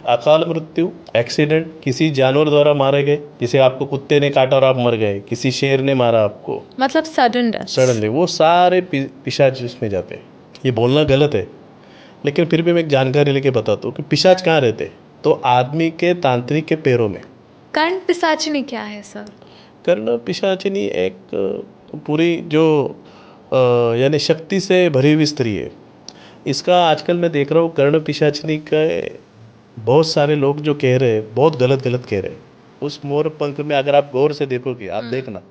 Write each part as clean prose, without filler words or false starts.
अकाल मृत्यु, एक्सीडेंट, किसी जानवर द्वारा मारे गए, जैसे आपको कुत्ते ने काटा और आप मर गए, किसी शेर ने मारा आपको, मतलब सडन डेथ। सडनली, वो सारे पिशाच इसमें जाते हैं। ये बोलना गलत है, लेकिन फिर भी मैं एक जानकारी लेके बताता हूँ कि पिशाच कहाँ रहते हैं। तो आदमी के तांत्रिक के पैरों में। कर्ण पिशाचिनी क्या है सर? कर्ण पिशाचिनी एक पूरी जो यानी शक्ति से भरी हुई स्त्री है। इसका आजकल मैं देख रहा हूँ कर्ण पिशाचिनी का बहुत सारे लोग जो कह रहे हैं, बहुत गलत गलत कह रहे हैं। उस मोर पंख में अगर आप गौर से देखोगे, आप देखना,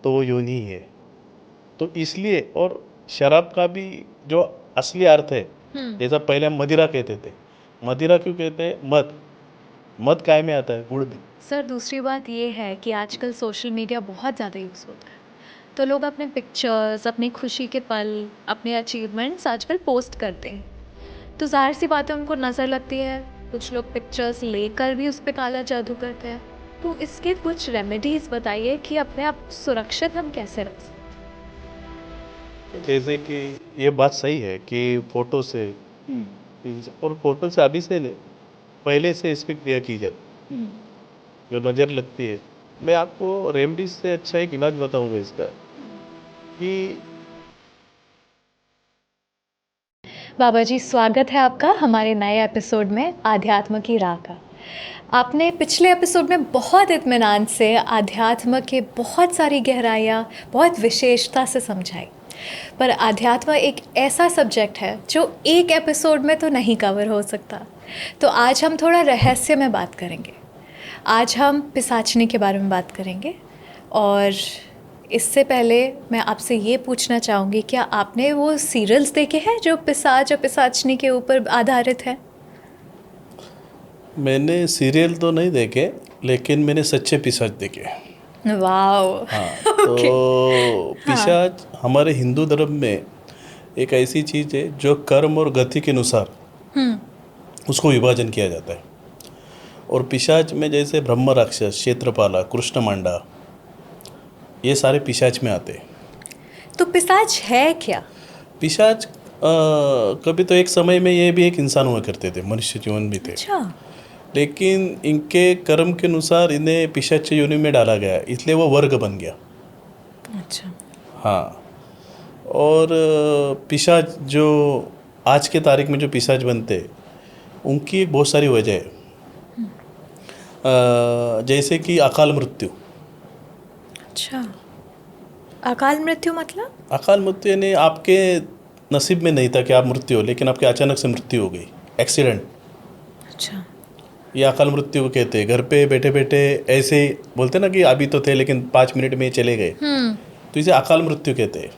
तो वो योनि ही है। तो इसलिए, और शराब का भी जो असली अर्थ है, जैसा पहले हम मदिरा कहते थे, मदिरा क्यों कहते हैं? मद, मद काय में आता है? गुड़ में। सर दूसरी बात ये है कि आजकल सोशल मीडिया बहुत ज़्यादा यूज़ होता है, तो लोग अपने पिक्चर्स, अपनी खुशी के पल, अपने अचीवमेंट्स आजकल पोस्ट करते हैं, तो जाहिर सी बात है उनको नज़र लगती है। कुछ लोग पिक्चर्स लेकर भी उस पर काला जादू करते हैं। तो इसके कुछ रेमेडीज़ बताइए कि अपने आप सुरक्षित हम कैसे रख सकते। जैसे कि ये बात सही है कि फोटो से, और फोटो से अभी से नहीं, पहले से इस पर क्रिया की जाती, जो नज़र लगती है। मैं आपको रेमडीज से अच्छा एक इलाज बताऊंगा इसका, कि बाबा जी, स्वागत है आपका हमारे नए एपिसोड में आध्यात्म की राह का। आपने पिछले एपिसोड में बहुत इत्मीनान से आध्यात्म के बहुत सारी गहराइयाँ बहुत विशेषता से समझाई, पर आध्यात्म एक ऐसा सब्जेक्ट है जो एक एपिसोड में तो नहीं कवर हो सकता। तो आज हम थोड़ा रहस्य में बात करेंगे। आज हम पिशाचनी के बारे में बात करेंगे, और इससे पहले मैं आपसे ये पूछना चाहूँगी, क्या आपने वो सीरियल्स देखे हैं जो पिशाच और पिशाचनी के ऊपर आधारित है? मैंने सीरियल तो नहीं देखे, लेकिन मैंने सच्चे पिशाच देखे। वाओ। हाँ, तो पिशाच हमारे हिंदू धर्म में एक ऐसी चीज़ है जो कर्म और गति के अनुसार उसको विभाजन किया जाता है। और पिशाच में जैसे ब्रह्म राक्षस, क्षेत्रपाला, कृष्ण मांडा, ये सारे पिशाच में आते हैं। तो पिशाच है क्या? पिशाच कभी तो एक समय में ये भी एक इंसान हुआ करते थे, मनुष्य जीवन भी थे। अच्छा। लेकिन इनके कर्म के अनुसार इन्हें पिशाच योनि में डाला गया, इसलिए वो वर्ग बन गया। अच्छा। हाँ, और पिशाच जो आज के तारीख में जो पिशाच बनते हैं, उनकी बहुत सारी वजह है। जैसे कि अकाल मृत्यु। अच्छा, अकाल मृत्यु मतलब? अकाल मृत्यु यानी आपके नसीब में नहीं था कि आप मृत्यु हो, लेकिन आपके अचानक से मृत्यु हो गई, एक्सीडेंट। अच्छा। ये अकाल मृत्यु को कहते हैं। घर पे बैठे बैठे ऐसे बोलते ना कि अभी तो थे लेकिन 5 मिनट में चले गए, तो इसे अकाल मृत्यु कहते हैं।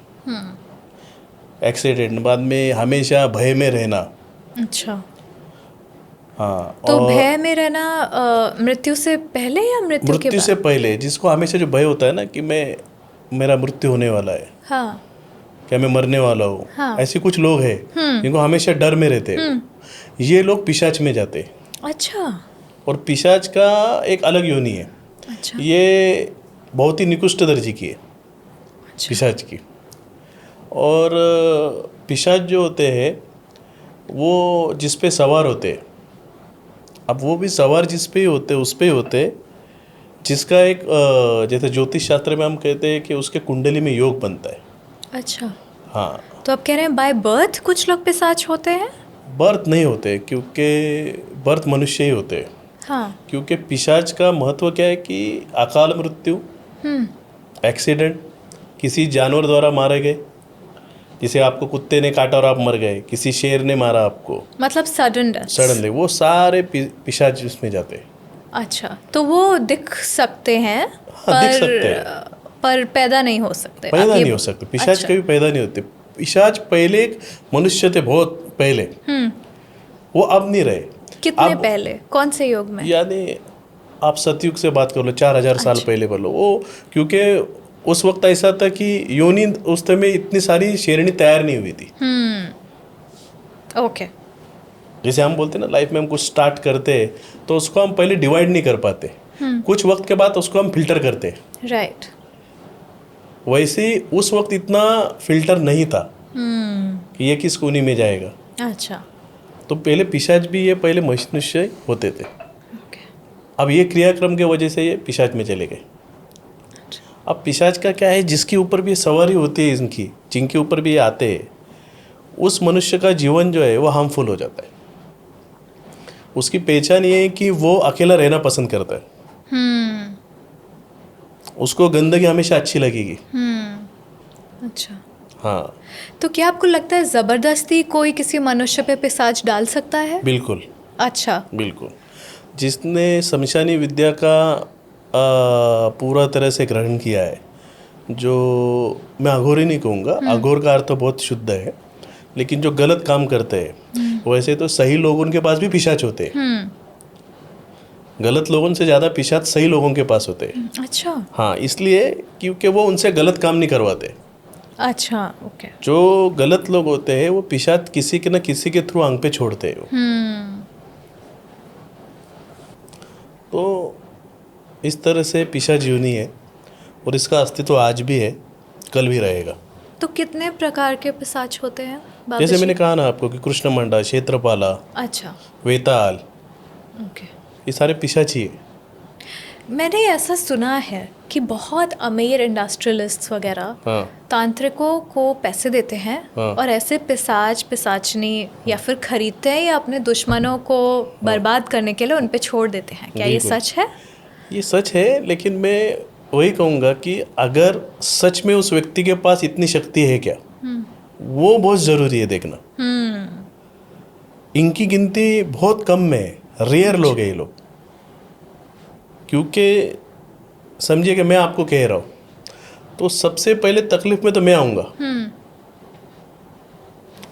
एक्सीडेंट, बाद में हमेशा भय में रहना। अच्छा, हाँ, तो और भय में रहना मृत्यु से पहले या मृत्यु के मृत्यु बाद? से पहले, जिसको हमेशा जो भय होता है ना कि मेरा मृत्यु होने वाला है, हाँ। क्या मैं मरने वाला हूँ, हाँ। ऐसे कुछ लोग हैं जिनको हमेशा डर में रहते हैं, ये लोग पिशाच में जाते हैं। अच्छा। और पिशाच का एक अलग योनि है। अच्छा। ये बहुत ही निकृष्ट दर्जे की है पिशाच की। और पिशाच जो होते हैं वो जिस पे सवार होते हैं, अब वो भी सवार जिस पे ही होते उस पे ही होते, जिसका एक जैसे ज्योतिष शास्त्र में हम कहते हैं कि उसके कुंडली में योग बनता है। अच्छा, हाँ, तो आप कह रहे हैं बाय बर्थ कुछ लोग पिशाच होते हैं? बर्थ नहीं होते, क्योंकि बर्थ मनुष्य ही होते हैं। हाँ। क्योंकि पिशाच का महत्व क्या है कि अकाल मृत्यु, एक्सीडेंट, किसी जानवर द्वारा मारे गए, जैसे आपको कुत्ते ने काटा और आप मर गए, किसी शेर ने मारा आपको, मतलब सडन डेथ। सडनली, वो सारे पिशाच उसमें जाते हैं। अच्छा, तो वो दिख सकते हैं? हाँ, दिख सकते हैं, पर पैदा नहीं हो सकते? पैदा नहीं हो सकते। पिशाच अच्छा। कभी पैदा नहीं होते। पिशाच पहले एक मनुष्य थे, बहुत पहले, वो अब नहीं रहे। कितने अब पहले, कौन से युग में? यानी आप सतयुग से बात कर लो, 4000 साल पहले बोलो वो, क्योंकि उस वक्त ऐसा था कि योनि उस समय इतनी सारी शेरनी तैयार नहीं हुई थी। ओके। जैसे हम बोलते हैं ना, लाइफ में हम कुछ स्टार्ट करते हैं तो उसको हम पहले डिवाइड नहीं कर पाते, कुछ वक्त के बाद उसको हम फिल्टर करते। राइट। वैसे ही उस वक्त इतना फिल्टर नहीं था कि ये किस कोनी में जाएगा। अच्छा। तो पहले पिशाच भी ये पहले मनुष्य होते थे। ओके। अब ये क्रियाक्रम के वजह से ये पिशाच में चले गए। अब पिशाच का क्या है, जिसके ऊपर भी सवारी होती है इनकी, जिनके ऊपर भी ये आते हैं, उस मनुष्य का जीवन जो है वो हार्मफुल हो जाता है। उसकी पहचान ये है कि वो अकेला रहना पसंद करता है। उसको गंदगी हमेशा अच्छी लगेगी। अच्छा। हाँ, तो क्या आपको लगता है ज़बरदस्ती कोई किसी मनुष्य पे पिशाच डाल सकता है? बिल्कुल अच्छा। बिल्कुल। जिसने शमशानी विद्या का पूरा तरह से ग्रहण किया है, जो मैं अघोरी नहीं कहूँगा, अघोर का अर्थ तो बहुत शुद्ध है, लेकिन जो गलत काम करते हैं, वैसे तो सही लोगों के पास भी पिशाच होते हैं। गलत लोगों से ज़्यादा पिशाच सही लोगों के पास होते हैं। अच्छा। हाँ, इसलिए क्योंकि वो उनसे गलत काम नहीं करवाते। अच्छा। ओके। जो गलत लोग होते हैं वो पिशाच किसी के न किसी के थ्रू आंख पे छोड़ते हैं। तो इस तरह से पिशाच जीवनी है, और इसका अस्तित्व आज भी है, कल भी रहेगा। तो कितने प्रकार के पिशाच होते हैं बाबा जैसे जी? मैंने कहा ना आपको कि कृष्णमंडा, क्षेत्रपाला, अच्छा। वेताल, ओके। ये सारे पिशाच ही है। मैंने ऐसा सुना है कि बहुत अमीर इंडस्ट्रियलिस्ट्स वगैरह हाँ तांत्रिकों को पैसे देते हैं हाँ। और ऐसे पिशाच पिशाचनी या फिर खरीदते हैं या अपने दुश्मनों को बर्बाद करने के लिए उन पे छोड़ देते हैं। क्या ये बिल्कुल। सच है? ये सच है, लेकिन मैं वही कहूँगा कि अगर सच में उस व्यक्ति के पास इतनी शक्ति है क्या, वो बहुत ज़रूरी है देखना। इनकी गिनती बहुत कम में है, रेयर लोग हैं ये लोग। क्योंकि समझिए कि मैं आपको कह रहा हूँ, तो सबसे पहले तकलीफ में तो मैं आऊँगा।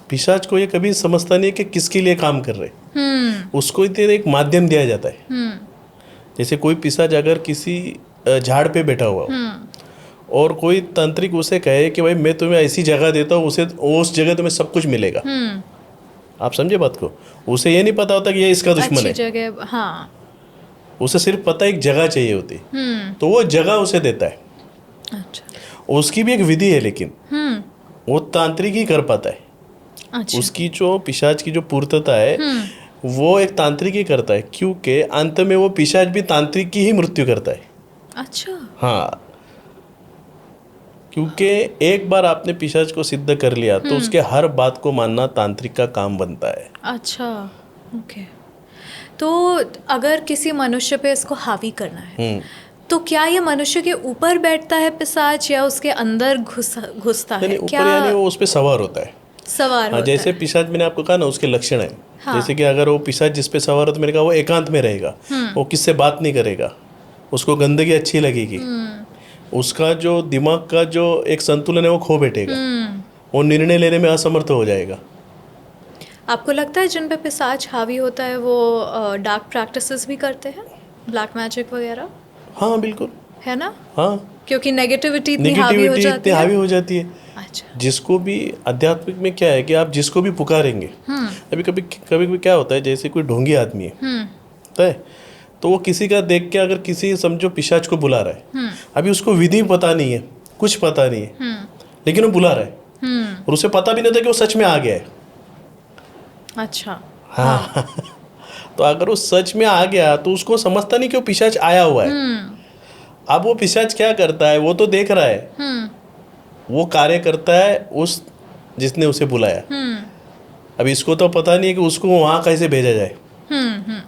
पिशाच को ये कभी समझता नहीं कि किसके लिए काम कर रहे, उसको इतने एक माध्यम दिया जाता है। जैसे कोई पिशाच अगर किसी झाड़ पे बैठा हुआ हो और कोई तांत्रिक उसे कहे कि भाई मैं तुम्हें ऐसी जगह देता हूँ, उसे उस जगह तुम्हें सब कुछ मिलेगा। आप समझे बात को? उसे ये नहीं पता होता कि ये इसका दुश्मन अच्छी है। जगह। हाँ। उसे सिर्फ पता एक जगह चाहिए होती, तो वो जगह उसे देता है। अच्छा। उसकी भी एक विधि है, लेकिन वो तांत्रिक ही कर पाता है। अच्छा। उसकी जो पिशाच की जो पूर्तता है वो एक तांत्रिक ही करता है, क्योंकि अंत में वो पिशाच भी तांत्रिक की ही मृत्यु करता है। अच्छा। हाँ, क्योंकि एक बार आपने पिशाच को सिद्ध कर लिया तो उसके हर बात को मानना तांत्रिक का काम बनता है। अच्छा। ओके। तो अगर किसी मनुष्य पे इसको हावी करना है तो क्या ये मनुष्य के ऊपर बैठता है पिशाच या उसके अंदर घुसता है? नहीं, ऊपर क्या यानी वो उस पर सवार होता है। सवार हाँ, होता जैसे है? पिशाच मैंने आपको कहा ना, उसके लक्षण है। हाँ। जैसे कि अगर वो पिशाच जिस पे सवार हो, तो मैंने कहा वो एकांत में रहेगा, वो किससे बात नहीं करेगा, उसको गंदगी अच्छी लगेगी, उसका जो दिमाग का जो एक संतुलन है वो खो बैठेगा, वो निर्णय लेने में असमर्थ हो जाएगा। आपको लगता है जिन पे पिशाच हावी होता है वो डार्क प्रैक्टिसेस भी करते हैं, ब्लैक मैजिक वगैरह? हाँ बिल्कुल। है ना? हाँ, क्योंकि नेगेटिविटी इतनी हावी हो नेगेटिविटी जाती इतनी है। हावी हो जाती है। अच्छा। जिसको भी आध्यात्मिक में क्या है कि आप जिसको भी पुकारेंगे, अभी कभी कभी कभी क्या होता है, जैसे कोई ढोंगी आदमी है तो वो किसी का देख के अगर किसी समझो पिशाच को बुला रहा है, अभी उसको विधि पता नहीं है, कुछ पता नहीं है, लेकिन वो बुला रहा है और उसे पता भी नहीं था कि वो सच में आ गया है। अच्छा। हाँ तो अगर वो सच में आ गया तो उसको समझता नहीं कि वो पिशाच आया हुआ है। अब वो पिशाच क्या करता है, वो तो देख रहा है, वो कार्य करता है उस जिसने उसे बुलाया। अब इसको तो पता नहीं है कि उसको वहाँ कैसे भेजा जाए,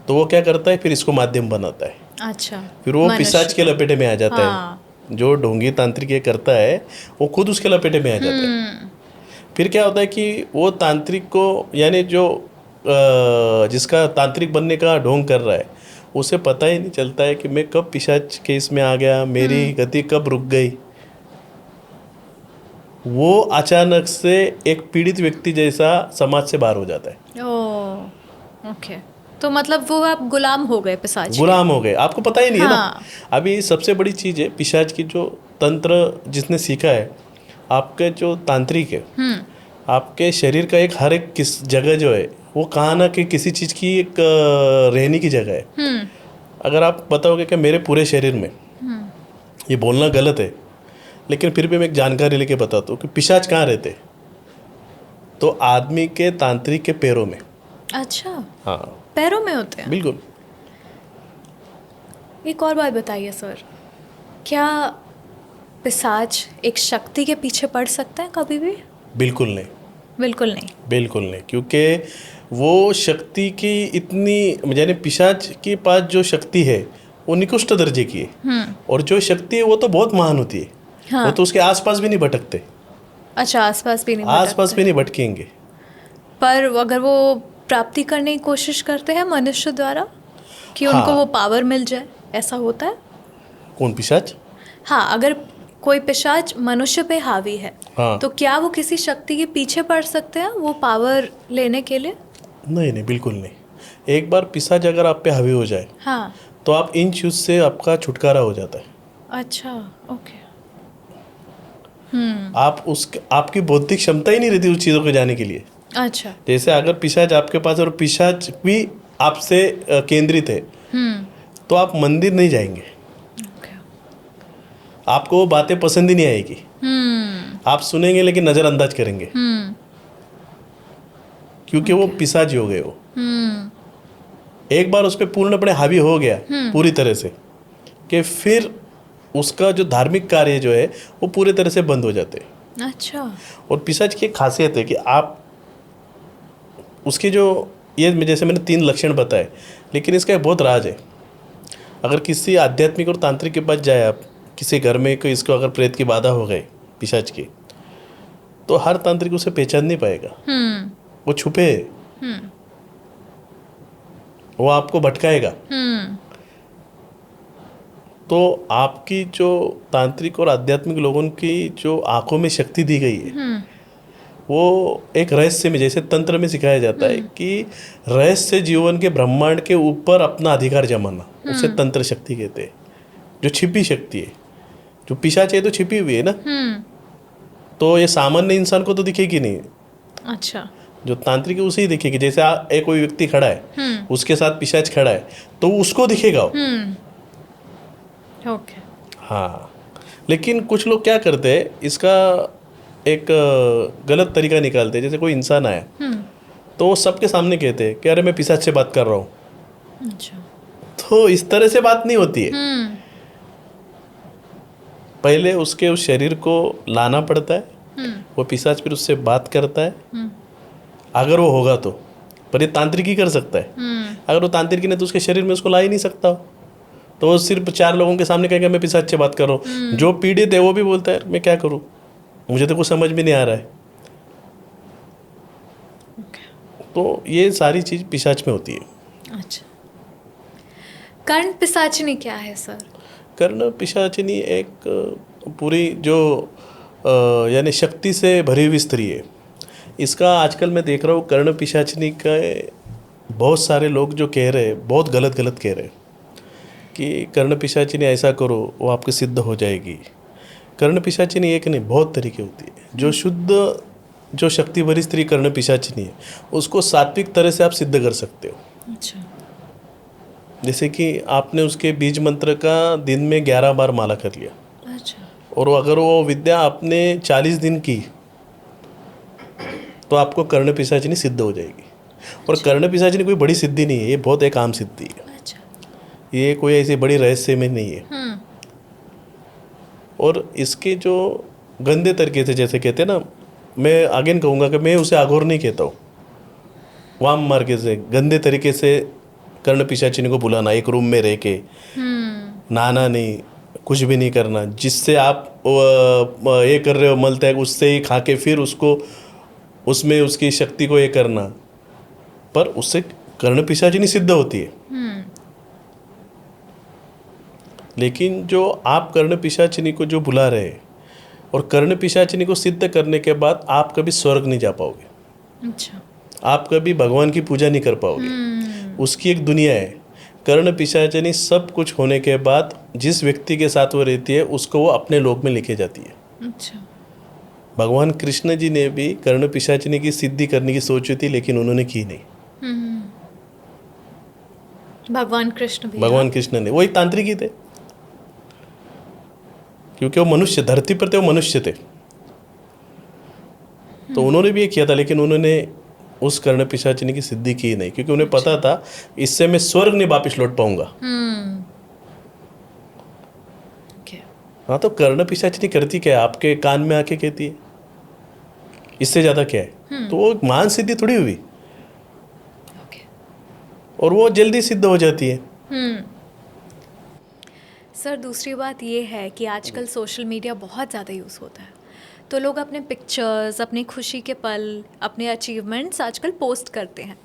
तो वो क्या करता है, फिर इसको माध्यम बनाता है। अच्छा। फिर वो मनुष्य पिशाच के लपेटे में आ जाता है। जो ढोंगी तांत्रिक ये करता है वो खुद उसके लपेटे में आ जाता है। फिर क्या होता है कि वो तांत्रिक को, यानी जो जिसका तांत्रिक बनने का ढोंग कर रहा है, उसे पता ही नहीं चलता है कि मैं कब पिशाच के इसमें आ गया, मेरी गति कब रुक गई। वो अचानक से एक पीड़ित व्यक्ति जैसा समाज से बाहर हो जाता है। ओके। तो मतलब वो आप गुलाम हो गए पिशाच के? गुलाम हो गए, आपको पता ही नहीं है हाँ। ना। अभी सबसे बड़ी चीज़ है पिशाच की जो तंत्र जिसने सीखा है, आपके जो तांत्रिक है, आपके शरीर का एक हर एक किस जगह जो है वो कहाँ ना कि किसी चीज़ की एक रहने की जगह है। अगर आप बताओगे कि मेरे पूरे शरीर में, ये बोलना गलत है लेकिन फिर भी मैं एक जानकारी लेके बताता हूँ कि पिशाच कहाँ रहते, तो आदमी के तांत्रिक के पैरों में। अच्छा, हाँ पैरों में होते हैं। बिल्कुल। एक और बात बताइए सर, क्या पिशाच एक शक्ति के पीछे पड़ सकता है कभी भी? बिल्कुल नहीं, बिल्कुल नहीं। बिल्कुल नहीं, क्योंकि वो शक्ति की इतनी, यानी पिशाच के पास जो शक्ति है वो निकृष्ट दर्जे की है, और जो शक्ति है वो तो बहुत महान होती है। हाँ। वो तो उसके आसपास भी नहीं भटकते, अच्छा, आसपास भी नहीं आसपास भटकते। भी नहीं भटकेंगे। पर अगर वो प्राप्ति करने की कोशिश करते हैं मनुष्य द्वारा कि हाँ। उनको वो पावर मिल जाए, ऐसा होता है? कौन पिशाच? हाँ, अगर कोई पिशाच मनुष्य पे हावी है, हाँ। तो क्या वो किसी शक्ति के पीछे पड़ सकते हैं वो पावर लेने के लिए? नहीं नहीं, बिल्कुल नहीं। एक बार पिशाच अगर आप पे हावी हो जाए, हाँ। तो आप इन चीज से आपका छुटकारा हो जाता है। अच्छा, ओके। आप उस आपकी बौद्धिक क्षमता ही नहीं रहती उस चीज़ों को जाने के लिए। अच्छा। जैसे अगर पिशाच आपके पास और पिशाच भी आपसे केंद्रित है, तो आप मंदिर नहीं जाएंगे, ओके। आपको वो बातें पसंद ही नहीं आएगी, आप सुनेंगे लेकिन नज़रअंदाज करेंगे, क्योंकि वो पिशाच हो गए हो। एक बार उस पर पूर्णपणे हावी हो गया पूरी तरह से, कि फिर उसका जो धार्मिक कार्य जो है वो पूरी तरह से बंद हो जाते हैं। अच्छा। और पिशाच की एक खासियत है कि आप उसके जो, ये जैसे मैंने 3 लक्षण बताए, लेकिन इसका एक बहुत राज है। अगर किसी आध्यात्मिक और तांत्रिक के पास जाए आप, किसी घर में कोई इसको अगर प्रेत की बाधा हो गई पिशाच की, तो हर तांत्रिक उसे पहचान नहीं पाएगा, वो छुपे है, वो आपको भटकाएगा। तो आपकी जो तांत्रिक और आध्यात्मिक लोगों की जो आंखों में शक्ति दी गई है, वो एक रहस्य में, जैसे तंत्र में सिखाया जाता है कि रहस्य जीवन के ब्रह्मांड के ऊपर अपना अधिकार जमाना, उसे तंत्र शक्ति कहते हैं। जो छिपी शक्ति है, जो पिशाच है तो छिपी हुई है ना, तो ये सामान्य इंसान को तो दिखेगी नहीं। अच्छा। जो तांत्रिक है उसे ही दिखेगी। जैसे एक कोई व्यक्ति खड़ा है, उसके साथ पिशाच खड़ा है, तो उसको दिखेगा। ओके। हाँ, लेकिन कुछ लोग क्या करते हैं, इसका एक गलत तरीका निकालते हैं। जैसे कोई इंसान आया, तो वो सबके सामने कहते हैं कि अरे मैं पिशाच से बात कर रहा हूँ। अच्छा। तो इस तरह से बात नहीं होती है। पहले उसके उस शरीर को लाना पड़ता है, वो पिशाच फिर उससे बात करता है, अगर वो होगा तो। पर ये तांत्रिक ही कर सकता है। अगर वो तांत्रिक ने तो उसके शरीर में उसको ला ही नहीं सकता, तो वो सिर्फ 4 लोगों के सामने कहेगा मैं पिशाच से बात कर रहा हूँ। जो पीड़ित है वो भी बोलता है मैं क्या करूँ, मुझे तो कुछ समझ में नहीं आ रहा है। तो ये सारी चीज़ पिशाच में होती है। अच्छा, कर्ण पिशाचिनी क्या है सर? कर्ण पिशाचिनी एक पूरी जो यानी शक्ति से भरी हुई स्त्री है। इसका आजकल मैं देख रहा हूँ, कर्ण पिशाचिनी का बहुत सारे लोग जो कह रहे हैं, बहुत गलत कह रहे हैं कि कर्ण पिशाचिनी ऐसा करो वो आपके सिद्ध हो जाएगी। कर्ण पिशाचिनी एक नहीं, बहुत तरीके होती है। जो शुद्ध, जो शक्ति भरी स्त्री कर्ण पिशाचिनी है, उसको सात्विक तरह से आप सिद्ध कर सकते हो। अच्छा। जैसे कि आपने उसके बीज मंत्र का दिन में 11 बार माला कर लिया, अच्छा। और अगर वो विद्या आपने 40 दिन की, तो आपको कर्ण पिशाचिनी सिद्ध हो जाएगी। और कर्ण पिशाचिनी कोई बड़ी सिद्धि नहीं है, ये बहुत एक आम सिद्धि है। अच्छा। ये कोई ऐसी बड़ी रहस्य में नहीं है। और इसके जो गंदे तरीके से, जैसे कहते हैं ना, मैं अगेन कहूँगा कि मैं उसे अघोर नहीं कहता हूँ, वाम मार्ग से गंदे तरीके से कर्ण पिशाचिनी को बुलाना, एक रूम में रह के, नहाना नहीं, कुछ भी नहीं करना, जिससे आप ये कर रहे हो मल त्याग, उससे ही खा के फिर उसको, उसमें उसकी शक्ति को ये करना, पर उससे कर्ण पिशाचिनी सिद्ध होती है। लेकिन जो आप कर्ण पिशाचिनी को जो बुला रहे हैं, और कर्ण पिशाचिनी को सिद्ध करने के बाद आप कभी स्वर्ग नहीं जा पाओगे। अच्छा। आप कभी भगवान की पूजा नहीं कर पाओगे। उसकी एक दुनिया है। कर्ण पिशाचिनी सब कुछ होने के बाद जिस व्यक्ति के साथ वो रहती है, उसको वो अपने लोक में लेके जाती है। अच्छा। भगवान कृष्ण जी ने भी कर्ण पिशाचिनी की सिद्धि करने की सोची थी, लेकिन उन्होंने की नहीं। भगवान कृष्ण भी? भगवान कृष्ण ने, वो एक तांत्रिक ही थे, क्योंकि वो मनुष्य, धरती पर थे, वो मनुष्य थे, तो उन्होंने भी ये किया था, लेकिन उन्होंने उस कर्ण पिशाचिनी की सिद्धि की नहीं, क्योंकि उन्हें पता था इससे मैं स्वर्ग नहीं वापिस लौट पाऊंगा। ओके। हाँ, तो कर्ण पिशाचिनी करती क्या है, आपके कान में आके कहती है, इससे ज़्यादा क्या है। तो वो महान सिद्धि थोड़ी हुई, ओके। और वो जल्दी सिद्ध हो जाती है। सर दूसरी बात ये है कि आजकल सोशल मीडिया बहुत ज़्यादा यूज़ होता है, तो लोग अपने पिक्चर्स, अपनी खुशी के पल, अपने अचीवमेंट्स आजकल पोस्ट करते हैं,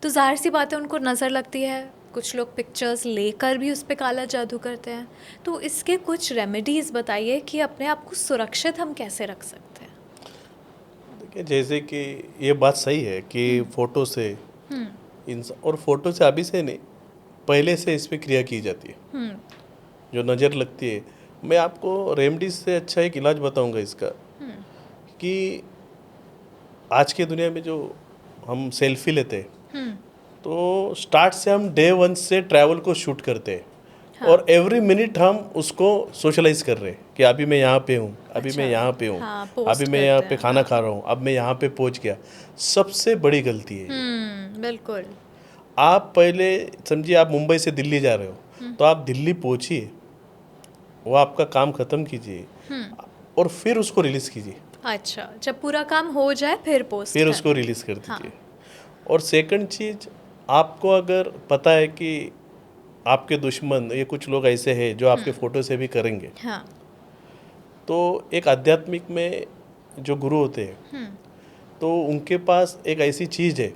तो जाहिर सी बात है उनको नज़र लगती है। कुछ लोग पिक्चर्स लेकर भी उस पर काला जादू करते हैं, तो इसके कुछ रेमेडीज़ बताइए कि अपने आप को सुरक्षित हम कैसे रख सकते हैं। देखिए, जैसे कि ये बात सही है कि फ़ोटो से इंसान, और फोटो से अभी से नहीं, पहले से इस पर क्रिया की जाती है, जो नज़र लगती है। मैं आपको रेमडीज से अच्छा एक इलाज बताऊंगा इसका, कि आज की दुनिया में जो हम सेल्फी लेते हैं, तो स्टार्ट से हम डे 1 से ट्रैवल को शूट करते हैं, और एवरी मिनट हम उसको सोशलाइज कर रहे हैं कि अभी मैं यहाँ पे हूँ, अभी मैं यहाँ पे हूँ, अभी मैं यहाँ पे खाना खा रहा हूँ, अब मैं यहाँ पे पहुँच गया। सबसे बड़ी गलती है ये। बिल्कुल। आप पहले समझिए, आप मुंबई से दिल्ली जा रहे हो, तो आप दिल्ली पहुँचिए, वो आपका काम ख़त्म कीजिए, और फिर उसको रिलीज़ कीजिए। अच्छा, जब पूरा काम हो जाए फिर पोस्ट, फिर उसको रिलीज़ कर दीजिए। और सेकंड चीज़, आपको अगर पता है कि आपके दुश्मन, ये कुछ लोग ऐसे हैं जो आपके फ़ोटो से भी करेंगे, तो एक आध्यात्मिक में जो गुरु होते हैं, तो उनके पास एक ऐसी चीज़ है,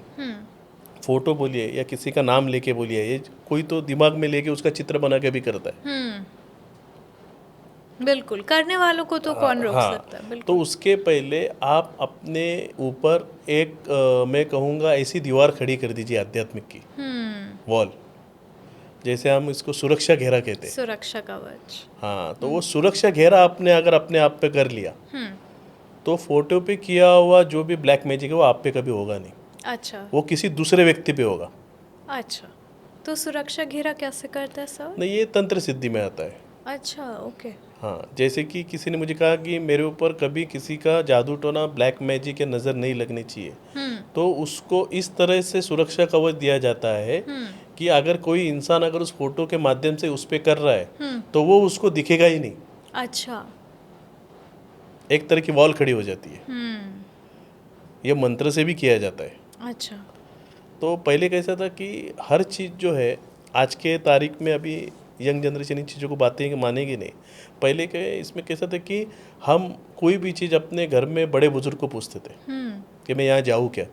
फ़ोटो बोलिए या किसी का नाम लेके बोलिए, ये कोई तो दिमाग में लेके उसका चित्र बना के भी करता है। बिल्कुल, करने वालों को तो कौन रोक सकता है। बिल्कुल। तो उसके पहले आप अपने ऊपर एक मैं कहूँगा ऐसी दीवार खड़ी कर दीजिए आध्यात्मिक की, वॉल, जैसे हम इसको सुरक्षा घेरा कहते हैं, सुरक्षा कवच। हाँ, तो वो सुरक्षा घेरा आपने अगर अपने आप पे कर लिया, तो फोटो पे किया हुआ जो भी ब्लैक मैजिक है वो आप पे कभी होगा नहीं। अच्छा। वो किसी दूसरे व्यक्ति पे होगा। अच्छा, तो सुरक्षा घेरा कैसे करता है सर? नहीं, ये तंत्र सिद्धि में आता है। अच्छा, ओके। हाँ, जैसे कि किसी ने मुझे कहा कि मेरे ऊपर कभी किसी का जादू टोना, ब्लैक मैजिक या नज़र नहीं लगनी चाहिए, तो उसको इस तरह से सुरक्षा कवच दिया जाता है कि अगर कोई इंसान अगर उस फोटो के माध्यम से उस पर कर रहा है, तो वो उसको दिखेगा ही नहीं। अच्छा। एक तरह की वॉल खड़ी हो जाती है। ये मंत्र से भी किया जाता है। अच्छा। तो पहले कैसा था कि हर चीज़ जो है, आज के तारीख में अभी यंग जनरेशन इन चीज़ों को बातें मानेगी नहीं। पहले के इसमें कैसा था कि हम कोई भी चीज़ अपने घर में बड़े बुजुर्ग को पूछते थे कि मैं यहाँ जाऊँ क्या,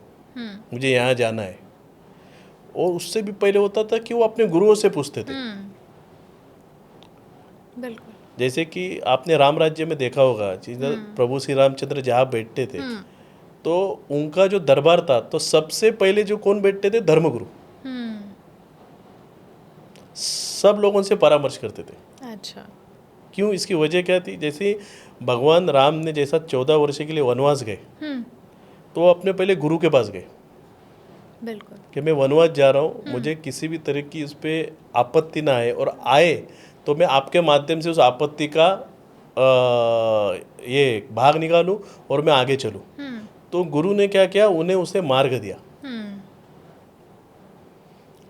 मुझे यहाँ जाना है। और उससे भी पहले होता था कि वो अपने गुरुओं से पूछते थे। बिल्कुल। जैसे कि आपने राम राज्य में देखा होगा, प्रभु श्री रामचंद्र जहाँ बैठते थे, तो उनका जो दरबार था, तो सबसे पहले जो कौन बैठते थे, धर्मगुरु। सब लोगों से परामर्श करते थे। अच्छा। क्यों, इसकी वजह क्या थी? जैसे भगवान राम ने जैसा 14 वर्ष के लिए वनवास गए, तो वो अपने पहले गुरु के पास गए। बिल्कुल। कि मैं वनवास जा रहा हूँ, मुझे किसी भी तरह की उस पर आपत्ति ना आए, और आए तो मैं आपके माध्यम से उस आपत्ति का ये भाग निकालूं और मैं आगे चलूं। तो गुरु ने क्या किया, उन्हें उसे मार्ग दिया।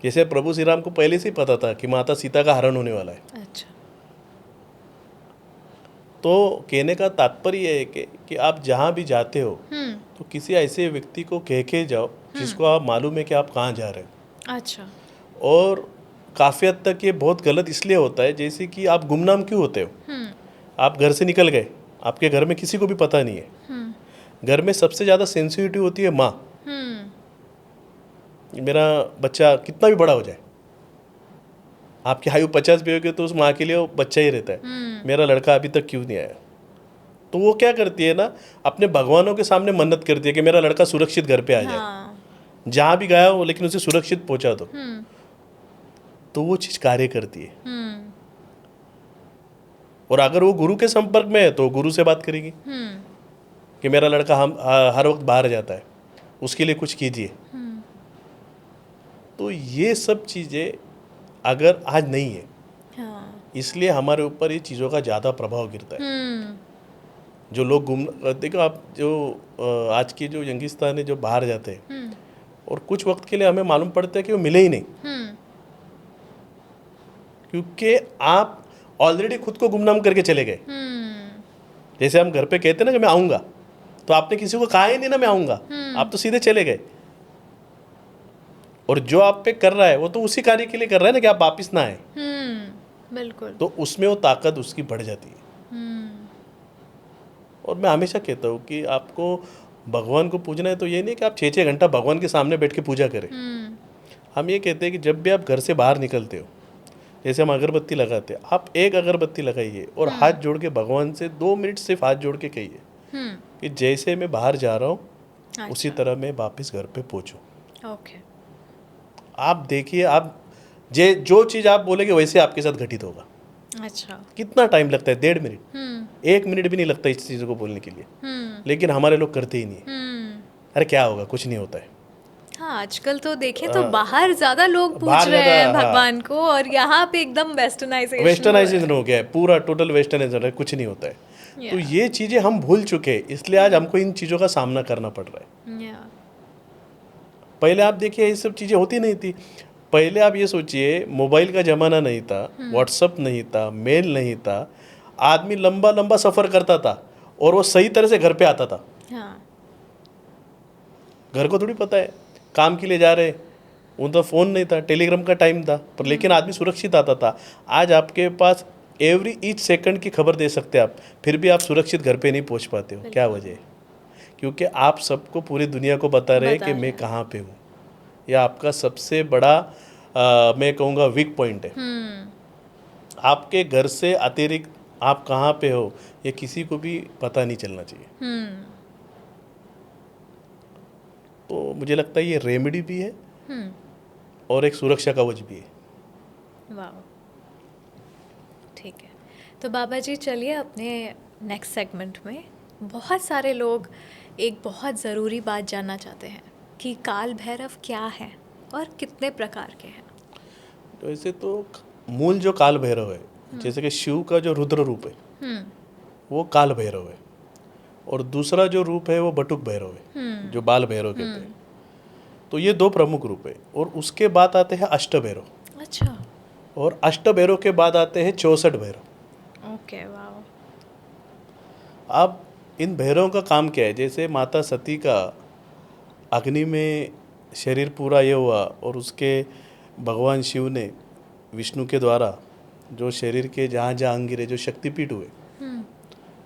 जैसे प्रभु श्री राम को पहले से ही पता था कि माता सीता का हरण होने वाला है। अच्छा। तो कहने का तात्पर्य यह है कि आप जहाँ भी जाते हो, तो किसी ऐसे व्यक्ति को कह के जाओ जिसको आप मालूम है कि आप कहाँ जा रहे हो। अच्छा। और काफ़ी हद तक ये बहुत गलत इसलिए होता है, जैसे कि आप गुमनाम क्यों होते हो? आप घर से निकल गए, आपके घर में किसी को भी पता नहीं है। घर में सबसे ज़्यादा सेंसिटिविटी होती है माँ। मेरा बच्चा कितना भी बड़ा हो जाए, आपकी आयु 50 भी होगी तो उस माँ के लिए वो बच्चा ही रहता है। मेरा लड़का अभी तक क्यों नहीं आया? तो वो क्या करती है ना, अपने भगवानों के सामने मन्नत करती है कि मेरा लड़का सुरक्षित घर पे आ जाए, जहाँ भी गया हो लेकिन उसे सुरक्षित पहुँचा दो। तो वो चीज़ कार्य करती है। और अगर वो गुरु के संपर्क में है तो गुरु से बात करेगी कि मेरा लड़का हर वक्त बाहर जाता है, उसके लिए कुछ कीजिए। तो ये सब चीज़ें अगर आज नहीं है, इसलिए हमारे ऊपर ये चीज़ों का ज़्यादा प्रभाव गिरता है। जो लोग देखो आप, जो आज के जो यंगिस्तान है जो बाहर जाते हैं, और कुछ वक्त के लिए हमें मालूम पड़ता है कि वो मिले ही नहीं, क्योंकि आप ऑलरेडी खुद को गुमनाम करके चले गए। जैसे हम घर पे कहते हैं ना कि मैं आऊँगा, तो आपने किसी को कहा ही नहीं ना मैं आऊँगा, आप तो सीधे चले गए। और जो आप पे कर रहा है वो तो उसी कार्य के लिए कर रहा है ना कि आप वापिस ना आए, बिल्कुल। तो उसमें वो ताकत उसकी बढ़ जाती है। और मैं हमेशा कहता हूँ कि आपको भगवान को पूजना है तो ये नहीं कि आप 6-6 घंटा भगवान के सामने बैठ के पूजा करें। हम ये कहते हैं कि जब भी आप घर से बाहर निकलते हो, जैसे हम अगरबत्ती लगाते हैं, आप एक अगरबत्ती लगाइए और हाथ जोड़ के भगवान से 2 मिनट सिर्फ हाथ जोड़ के कहिए कि जैसे मैं बाहर जा रहा हूँ उसी तरह मैं वापस घर पे पहुँचूँ। ओके। आप देखिए, आप जो चीज़ आप बोलेंगे वैसे आपके साथ घटित होगा। अच्छा। कितना टाइम लगता है? 1.5 मिनट, 1 मिनट भी नहीं लगता इस चीज़ को बोलने के लिए, लेकिन हमारे लोग करते ही नहीं है। अरे क्या होगा, कुछ नहीं होता है। हाँ, आजकल तो देखें तो बाहर ज्यादा लोग पूछ बाहर रहे ज़्यादा, हैं हाँ। भगवान को, और यहाँ पे एकदम वेस्टर्नाइजेशन वेस्टर्नाइजेशन हो गया है, पूरा टोटल वेस्टर्नाइजेशन है, कुछ नहीं होता है। तो ये चीज़ें हम भूल चुके हैं, इसलिए आज हमको इन चीज़ों का सामना करना पड़ रहा है। पहले आप देखिए ये सब चीज़ें होती नहीं थी। पहले आप ये सोचिए, मोबाइल का ज़माना नहीं था, व्हाट्सअप नहीं था, मेल नहीं था, आदमी लंबा लंबा सफ़र करता था और वो सही तरह से घर पे आता था। घर को थोड़ी पता है काम के लिए जा रहे, वो तो फ़ोन नहीं था, टेलीग्राम का टाइम था, पर लेकिन आदमी सुरक्षित आता था। आज आपके पास एवरी ईच सेकंड की खबर दे सकते हैं आप, फिर भी आप सुरक्षित घर पे नहीं पहुंच पाते हो। क्या वजह है? क्योंकि आप सबको, पूरी दुनिया को बता रहे हैं कि मैं कहाँ पे हूँ। यह आपका सबसे बड़ा मैं कहूँगा वीक पॉइंट है। आपके घर से अतिरिक्त आप कहाँ पे हो ये किसी को भी पता नहीं चलना चाहिए। तो मुझे लगता है ये रेमेडी भी है और एक सुरक्षा कवच भी है। वाह, ठीक है। तो बाबा जी चलिए अपने नेक्स्ट सेगमेंट में, बहुत सारे लोग एक बहुत ज़रूरी बात जानना चाहते हैं कि काल भैरव क्या है और कितने प्रकार के हैं। तो ऐसे तो मूल जो काल भैरव है, जैसे कि शिव का जो रुद्र रूप है वो काल भैरव है, और दूसरा जो रूप है वो बटुक भैरव है, जो बाल भैरव कहते हैं। तो ये 2 प्रमुख रूप है, और उसके बाद आते हैं अष्ट भैरव। अच्छा। और अष्ट भैरव के बाद आते हैं 64 भैरव। ओके, वाह। अब इन भैरवों का काम क्या है? जैसे माता सती का अग्नि में शरीर पूरा ये हुआ, और उसके भगवान शिव ने विष्णु के द्वारा जो शरीर के जहाँ जहाँ अंग गिरे, जो शक्तिपीठ हुए,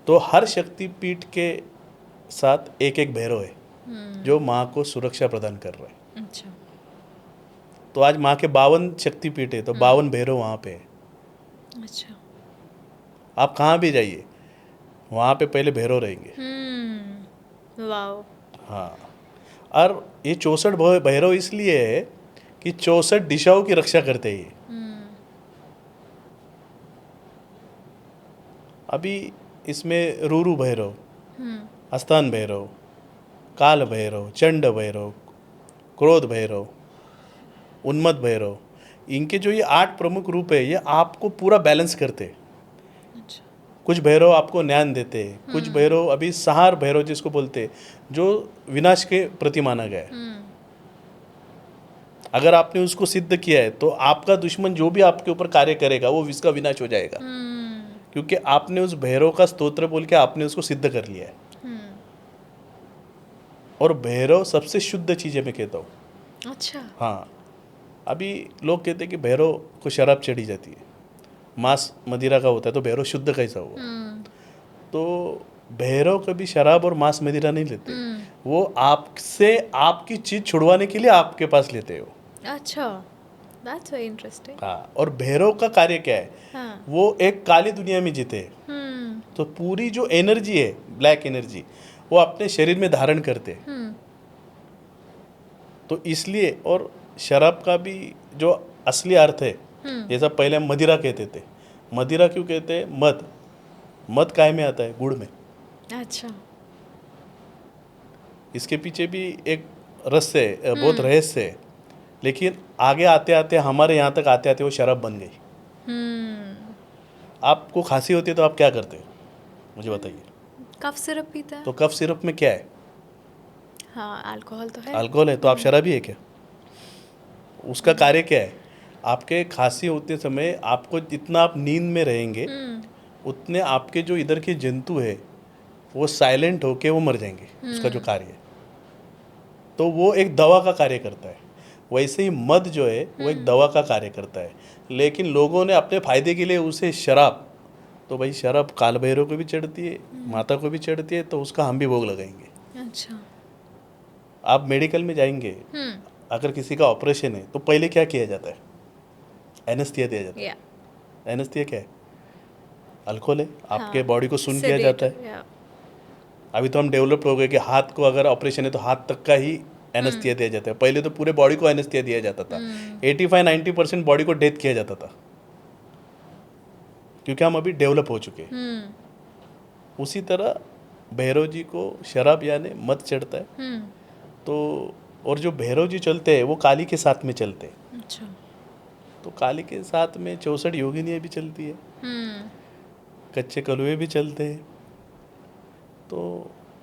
तो हर शक्तिपीठ के साथ एक एक भैरव है जो माँ को सुरक्षा प्रदान कर रहा है। अच्छा। तो आज माँ के 52 शक्तिपीठ है, तो 52 भैरव वहाँ पे है। अच्छा। आप कहाँ भी जाइए वहाँ पे पहले भैरव रहेंगे। वाह। हाँ, और ये 64 भैरव इसलिए है कि 64 दिशाओं की रक्षा करते हैं ये। अभी इसमें रूरू भैरव, अस्थान भैरव, काल भैरव, चंड भैरव, क्रोध भैरव, उन्मत्त भैरव, इनके जो ये 8 प्रमुख रूप है ये आपको पूरा बैलेंस करते हैं। अच्छा। कुछ भैरव आपको ज्ञान देते हैं, कुछ भैरव, अभी संहार भैरव जिसको बोलते हैं, जो विनाश के प्रति माना गया है। अगर आपने उसको सिद्ध किया है तो आपका दुश्मन जो भी आपके ऊपर कार्य करेगा वो इसका विनाश हो जाएगा, क्योंकि आपने उस भैरव का स्तोत्र बोल के आपने उसको सिद्ध कर लिया है। और भैरव सबसे शुद्ध चीज़ है, मैं कहता हूँ। अच्छा। हाँ, अभी लोग कहते हैं कि भैरव को शराब चढ़ी जाती है, मांस मदिरा का होता है, तो भैरव शुद्ध कैसा हुआ? तो भैरव कभी शराब और मांस मदिरा नहीं लेते, वो आपसे आपकी चीज़ छुड़वाने के लिए आपके पास लेते हो। अच्छा, दैट्स वेरी इंटरेस्टिंग। हाँ, और भैरव का कार्य क्या है? हाँ। वो एक काली दुनिया में जीते हैं, तो पूरी जो एनर्जी है, ब्लैक एनर्जी, वो अपने शरीर में धारण करते हैं। तो इसलिए, और शराब का भी जो असली अर्थ है, जैसा पहले हम मदिरा कहते थे, मदिरा क्यों कहते हैं? मद, मद काय में आता है? गुड़ में। अच्छा। इसके पीछे भी एक रहस्य है, बहुत रहस्य है, लेकिन आगे आते आते, हमारे यहाँ तक आते आते वो शराब बन गई। आपको खांसी होती है तो आप क्या करते हो? मुझे बताइए। कफ सिरप पीता है। तो कफ सिरप में क्या है? हाँ, अल्कोहल तो है। अल्कोहल है तो आप शराबी है क्या? उसका कार्य क्या है? आपके खांसी होते समय आपको जितना आप नींद में रहेंगे उतने आपके जो इधर के जंतु है वो साइलेंट होके वो मर जाएंगे, उसका जो कार्य है। तो वो एक दवा का कार्य करता है। वैसे ही मद जो है वो एक दवा का कार्य करता है, लेकिन लोगों ने अपने फायदे के लिए उसे शराब, तो भाई शराब काल भैरव को भी चढ़ती है, माता को भी चढ़ती है, तो उसका हम भी भोग लगाएंगे। अच्छा। आप मेडिकल में जाएंगे, अगर किसी का ऑपरेशन है तो पहले क्या किया जाता है? एनेस्थीसिया दिया जाता है। या एनेस्थीसिया क्या है? अल्कोहल है, आपके हाँ, बॉडी को सुन किया जाता है। सेडेटिव, या अभी तो हम डेवलप हो गए कि हाथ को अगर ऑपरेशन है तो हाथ तक का ही एनेस्थीसिया दिया जाता है। पहले तो पूरे बॉडी को एनेस्थीसिया दिया जाता था। 85-90% बॉडी को डेथ किया जाता था, क्योंकि हम अभी डेवलप हो चुके हैं। उसी तरह भैरव जी को शराब यानी मद चढ़ता है। तो और जो भैरव जी चलते हैं वो काली के साथ में चलते हैं। अच्छा। तो काली के साथ में 64 योगिनियाँ भी चलती है, कच्चे कलुए भी चलते हैं। तो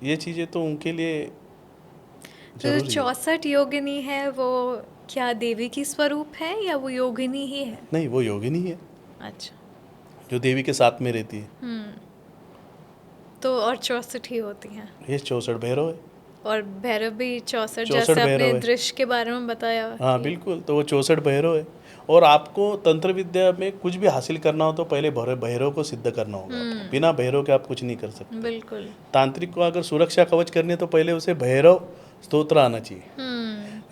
ये चीज़ें तो उनके लिए तो जो जरूरी है। 64 योगिनी है वो क्या देवी की स्वरूप है या वो योगिनी ही है? नहीं, वो योगिनी है अच्छा। जो देवी के साथ में रहती है। तो और 64 ही होती हैं, ये 64 भैरव है। और भैरव भी 64, 64 जैसे भैरव अपने है। दृश्य के बारे में बताया। हाँ बिल्कुल, तो वो 64 भैरव है। और आपको तंत्र विद्या में कुछ भी हासिल करना हो तो पहले भैरव को सिद्ध करना होगा आपको। बिना भैरव के आप कुछ नहीं कर सकते। बिल्कुल। तांत्रिक को अगर सुरक्षा कवच करनी है तो पहले उसे भैरव स्तोत्र आना चाहिए।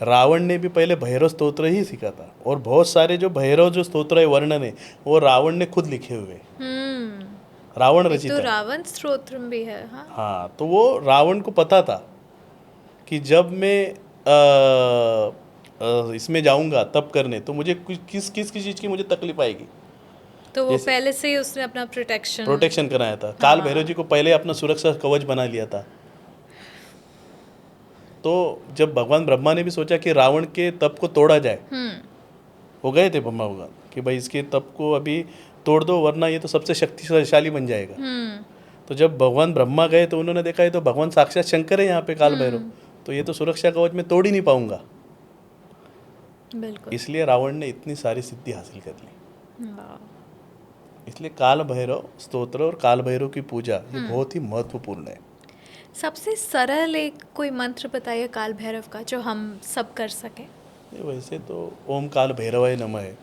रावण ने भी पहले भैरव स्तोत्र ही सीखा था, और बहुत सारे जो भैरव जो स्तोत्र है, वर्णन है, वो रावण ने खुद लिखे हुए, रावण रचित तो है। रावण स्तोत्र भी है। हाँ। हाँ, तो वो रावण को पता था कि जब मैं इसमें जाऊंगा तप करने तो मुझे किस किस चीज़ की मुझे तकलीफ आएगी। तो वो जैसे- पहले से ही उसने अपना प्रोटेक्शन कराया था। काल भैरव जी को पहले अपना सुरक्षा कवच बना लिया था। तो जब भगवान ब्रह्मा ने भी सोचा कि रावण के तप को तोड़ा जाए, वो गए थे ब्रह्मा भगवान कि भाई इसके तप को अभी तोड़ दो, वरना ये तो सबसे शक्तिशाली बन जाएगा। तो जब भगवान ब्रह्मा गए तो उन्होंने देखा ये तो भगवान साक्षात शंकर है यहाँ पे काल भैरव, तो ये तो सुरक्षा कवच में तोड़ ही नहीं पाऊंगा। बिल्कुल। इसलिए रावण ने इतनी सारी सिद्धि हासिल कर ली। वाह। इसलिए काल भैरव स्तोत्र और काल भैरव की पूजा ये बहुत ही महत्वपूर्ण है। सबसे सरल एक कोई मंत्र बताइए काल भैरव का जो हम सब कर सके। ये वैसे तो ओम काल भैरवाय नमः है।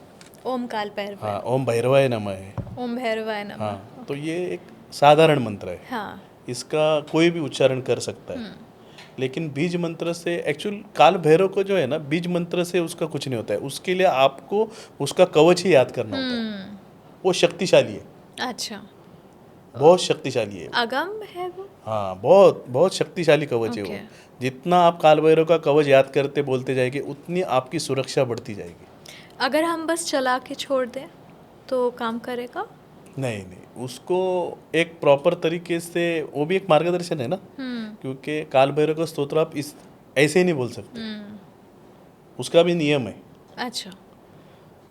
ओम काल भैरव। हाँ, ओम भैरवाय नमः है। ओम भैरवाय नमः। हाँ, तो ये एक साधारण मंत्र है। हाँ। इसका कोई भी उच्चारण कर सकता है। लेकिन बीज मंत्र से एक्चुअल काल भैरव को जो है ना, बीज मंत्र से उसका कुछ नहीं होता है। उसके लिए आपको उसका कवच ही याद करना होता है। वो शक्तिशाली है। अच्छा। बहुत शक्तिशाली है। अगम है वो। हाँ, बहुत बहुत शक्तिशाली कवच है वो। जितना आप काल भैरव का कवच याद करते बोलते जाएंगे उतनी आपकी सुरक्षा बढ़ती जाएगी। अगर हम बस चला के छोड़ दें तो काम करेगा? नहीं नहीं, उसको एक प्रॉपर तरीके से, वो भी एक मार्गदर्शन है ना, क्योंकि काल भैरव का स्तोत्र आप इस ऐसे ही नहीं बोल सकते। उसका भी नियम है। अच्छा।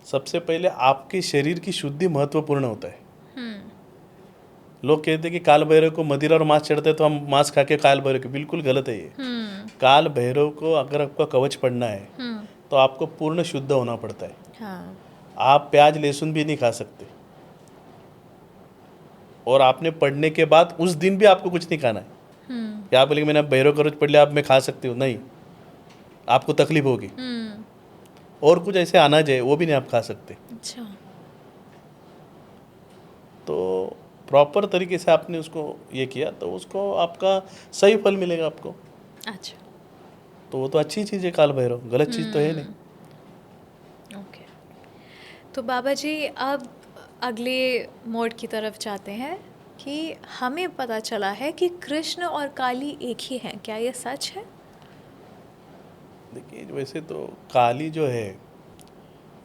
सबसे पहले आपके शरीर की शुद्धि महत्वपूर्ण होता है। लोग कहते हैं कि काल भैरव को मदिरा और मांस चढ़ता है तो हम मांस खा के काल भैरव के, बिल्कुल गलत है ये। काल भैरव को अगर आपका कवच पढ़ना है तो आपको पूर्ण शुद्ध होना पड़ता है। हाँ। आप प्याज लहसुन भी नहीं खा सकते, और आपने पढ़ने के बाद उस दिन भी आपको कुछ नहीं खाना है। क्या बोलेंगे मैंने भैरव कवच पढ़ लिया, आप मैं खा सकती हूँ? नहीं, आपको तकलीफ होगी। और कुछ ऐसे अनाज है वो भी नहीं आप खा सकते। अच्छा। तो प्रॉपर तरीके से आपने उसको ये किया तो उसको आपका सही फल मिलेगा आपको। अच्छा। तो वो तो अच्छी चीज़ है काल भैरव, गलत चीज़ तो है नहीं। ओके। तो बाबा जी अब अगले मोड की तरफ जाते हैं कि हमें पता चला है कि कृष्ण और काली एक ही हैं, क्या ये सच है? देखिए, वैसे तो काली जो है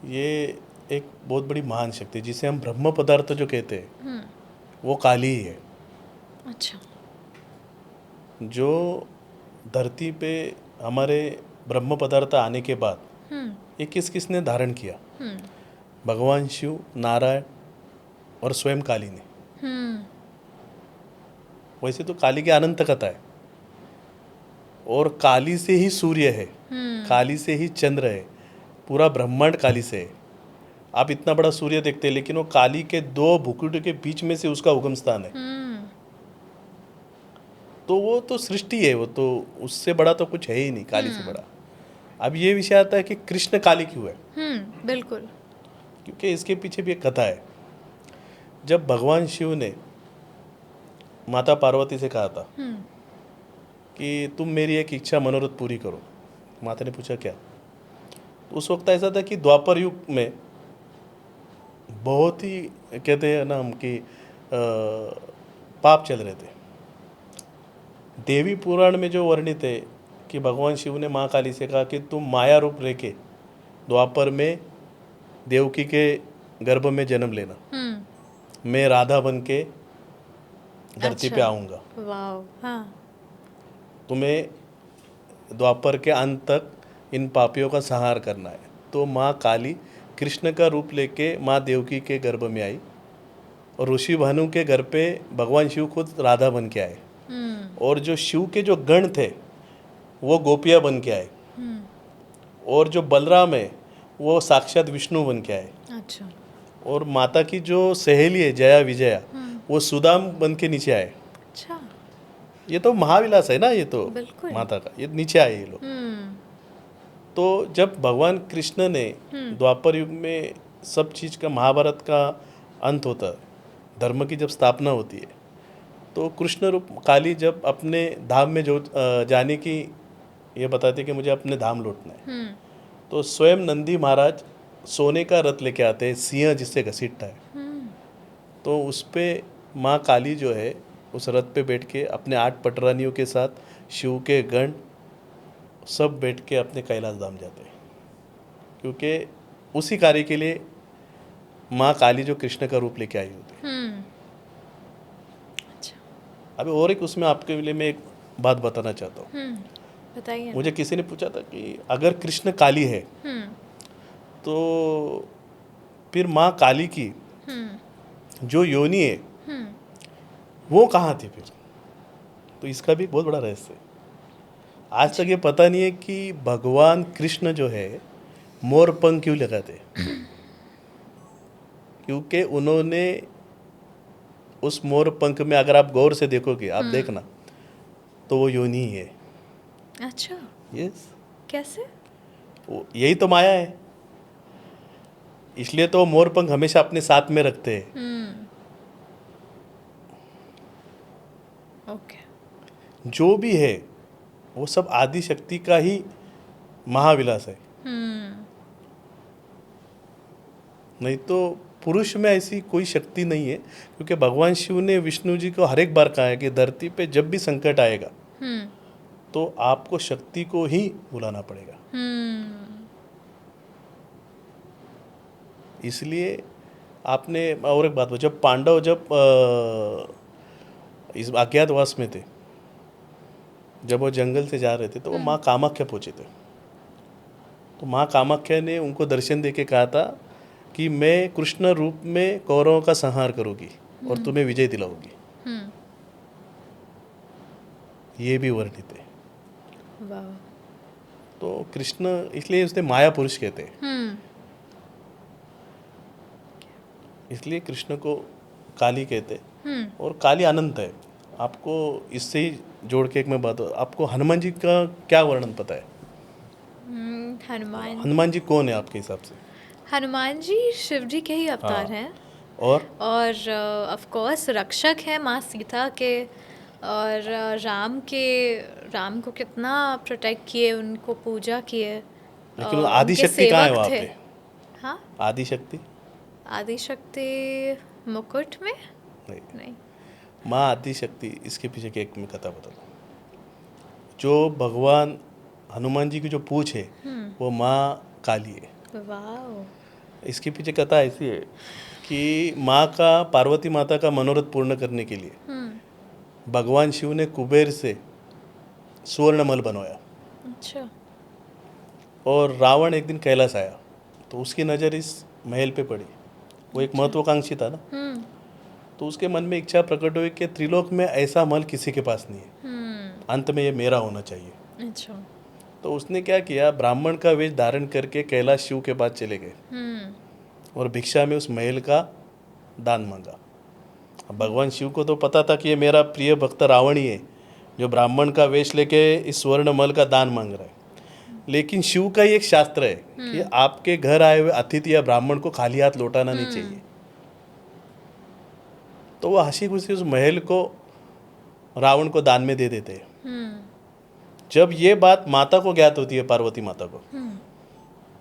ये एक बहुत बड़ी महान शक्ति है, जिसे हम ब्रह्म पदार्थ जो कहते हैं वो काली ही है। अच्छा। जो धरती पे हमारे ब्रह्म पदार्थ आने के बाद ये किसने धारण किया? भगवान शिव, नारायण और स्वयं काली ने। वैसे तो काली की अनंत कथा है, और काली से ही सूर्य है, काली से ही चंद्र है, पूरा ब्रह्मांड काली से है। आप इतना बड़ा सूर्य देखते हैं लेकिन वो काली के दो भुकुट के बीच में से उसका उगम स्थान है। तो वो तो सृष्टि है, वो तो उससे बड़ा तो कुछ है ही नहीं काली से बड़ा। अब ये विषय आता है कि कृष्ण काली क्यों है। बिल्कुल। क्योंकि इसके पीछे भी एक कथा है। जब भगवान शिव ने माता पार्वती से कहा था कि तुम मेरी एक इच्छा मनोरथ पूरी करो, माता ने पूछा क्या। तो उस वक्त ऐसा था कि द्वापर युग में बहुत ही कहते हैं ना हम कि पाप चल रहे थे। देवी पुराण में जो वर्णित है कि भगवान शिव ने माँ काली से कहा कि तुम माया रूप लेके द्वापर में देवकी के गर्भ में जन्म लेना, मैं राधा बन के धरती पे आऊँगा, वाह। हाँ। तुम्हें द्वापर के अंत तक इन पापियों का संहार करना है। तो माँ काली कृष्ण का रूप लेके माँ देवकी के गर्भ में आई और ऋषि भानु के घर पे भगवान शिव खुद राधा बन के आए। और जो शिव के जो गण थे वो गोपियाँ बन के आए, और जो बलराम है वो साक्षात विष्णु बन के आए। अच्छा। और माता की जो सहेली है जया विजया, वो सुदाम बन के नीचे आए। अच्छा। ये तो महाविलास है ना, ये तो बिल्कुल। माता का, ये नीचे आए ये लोग। तो जब भगवान कृष्ण ने द्वापर युग में सब चीज़ का, महाभारत का अंत होता है, धर्म की जब स्थापना होती है, तो कृष्ण रूप काली जब अपने धाम में जो जाने की ये बताते कि मुझे अपने धाम लौटना है, तो स्वयं नंदी महाराज सोने का रथ लेके आते हैं, सिंह जिससे घसीटता है। तो उस पे माँ काली जो है उस रथ पे बैठ के अपने 8 पटरानियों के साथ शिव के गण सब बैठ के अपने कैलाश धाम जाते हैं, क्योंकि उसी कार्य के लिए माँ काली जो कृष्ण का रूप लेके आई होती है। अच्छा। अभी और एक उसमें आपके लिए मैं एक बात बताना चाहता हूँ। बताइए। मुझे किसी ने पूछा था कि अगर कृष्ण काली है तो फिर माँ काली की जो योनि है वो कहाँ थी फिर। तो इसका भी बहुत बड़ा रहस्य है। आज तक ये पता नहीं है कि भगवान कृष्ण जो है मोर पंख क्यों लगाते। क्योंकि उन्होंने उस मोर पंख में, अगर आप गौर से देखोगे, आप देखना, तो वो योनि ही है। अच्छा। यस। कैसे? यही तो माया है, इसलिए तो मोर पंख हमेशा अपने साथ में रखते हैं। ओके। जो भी है वो सब आदि शक्ति का ही महाविलास है। नहीं तो पुरुष में ऐसी कोई शक्ति नहीं है, क्योंकि भगवान शिव ने विष्णु जी को हर एक बार कहा है कि धरती पे जब भी संकट आएगा तो आपको शक्ति को ही बुलाना पड़ेगा। इसलिए आपने और एक बात, जब पांडव जब इस अज्ञातवास में थे, जब वो जंगल से जा रहे थे, तो वो माँ कामाख्या पहुँचे थे। तो माँ कामाख्या ने उनको दर्शन दे के कहा था कि मैं कृष्ण रूप में कौरवों का संहार करूँगी और तुम्हें विजय दिलाऊंगी। ये भी वर्णित है। वाह। तो कृष्ण, इसलिए उसने माया पुरुष कहते हैं। इसलिए कृष्ण को काली कहते हैं। और काली अनंत है। आपको इससे ही जोड़ के एक मैं बात, आपको हनुमान जी का क्या वर्णन पता है? हनुमान जी कौन है आपके हिसाब से? हनुमान जी शिव जी के ही अवतार हैं। और ऑफ कोर्स रक्षक हैं माँ सीता के, और राम को कितना प्रोटेक्ट किए, उनको पूजा किए। लेकिन आदि शक्ति कहाँ है वहाँ पे? हाँ, आदि शक्ति? आदि शक्ति मुकुट में नहीं। माँ आदि शक्ति, इसके पीछे की एक मैं कथा बता दूँ। जो भगवान हनुमान जी की जो पूछ है वो माँ काली है। वाह। इसके पीछे कथा ऐसी है कि माँ का, पार्वती माता का मनोरथ पूर्ण करने के लिए भगवान शिव ने कुबेर से सुवर्णमल बनवाया। अच्छा। और रावण एक दिन कैलाश आया तो उसकी नज़र इस महल पे पड़ी। वो एक महत्वाकांक्षी था ना, तो उसके मन में इच्छा प्रकट हुई कि त्रिलोक में ऐसा महल किसी के पास नहीं है, अंत में ये मेरा होना चाहिए। अच्छा। तो उसने क्या किया, ब्राह्मण का वेश धारण करके कैलाश शिव के पास चले गए और भिक्षा में उस महल का दान मांगा। अब भगवान शिव को तो पता था कि ये मेरा प्रिय भक्त रावण ही है जो ब्राह्मण का वेश लेके इस स्वर्ण महल का दान मांग रहा है। लेकिन शिव का ही एक शास्त्र है कि आपके घर आए हुए अतिथि या ब्राह्मण को खाली हाथ लौटाना नहीं चाहिए। तो वो हंसी खुशी उस महल को रावण को दान में दे देते हैं। जब ये बात माता को ज्ञात होती है, पार्वती माता को,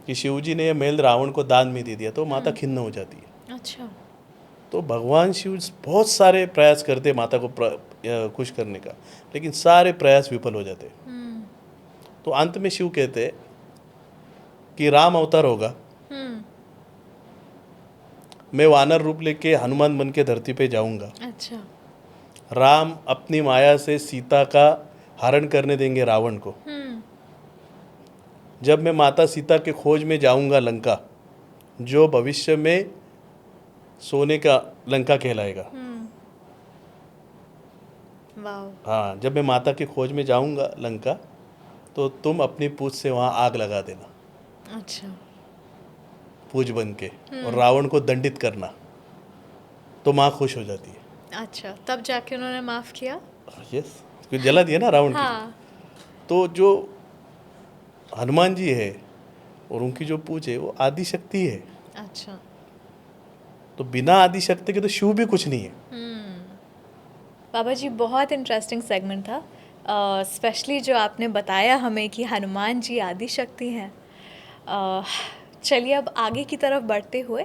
कि शिव जी ने ये महल रावण को दान में दे दिया, तो माता खिन्न हो जाती है। अच्छा। तो भगवान शिव बहुत सारे प्रयास करते माता को खुश करने का, लेकिन सारे प्रयास विफल हो जाते। तो अंत में शिव कहते कि राम अवतार होगा, मैं वानर रूप लेके हनुमान बन के धरती पे जाऊंगा। अच्छा। राम अपनी माया से सीता का हरण करने देंगे रावण को। जब मैं माता सीता के खोज में जाऊंगा लंका, जो भविष्य में सोने का लंका कहलाएगा। वाह। हाँ, जब मैं माता की खोज में जाऊंगा लंका, तो तुम अपनी पूंछ से वहाँ आग लगा देना, अच्छा। पूज बन के, और रावण को दंडित करना। तो माँ खुश हो जाती है। अच्छा, तब जाके उन्होंने माफ किया। यस, क्योंकि जला दिया ना रावण की। हाँ। तो जो हनुमान जी है और उनकी जो पूछ है वो आदि शक्ति है। अच्छा। तो बिना आदि शक्ति के तो शिव भी कुछ नहीं है। बाबा जी, बहुत इंटरेस्टिंग सेगमेंट था, स्पेशली जो आपने बताया हमें कि हनुमान जी आदि शक्ति हैं। चलिए अब आगे की तरफ बढ़ते हुए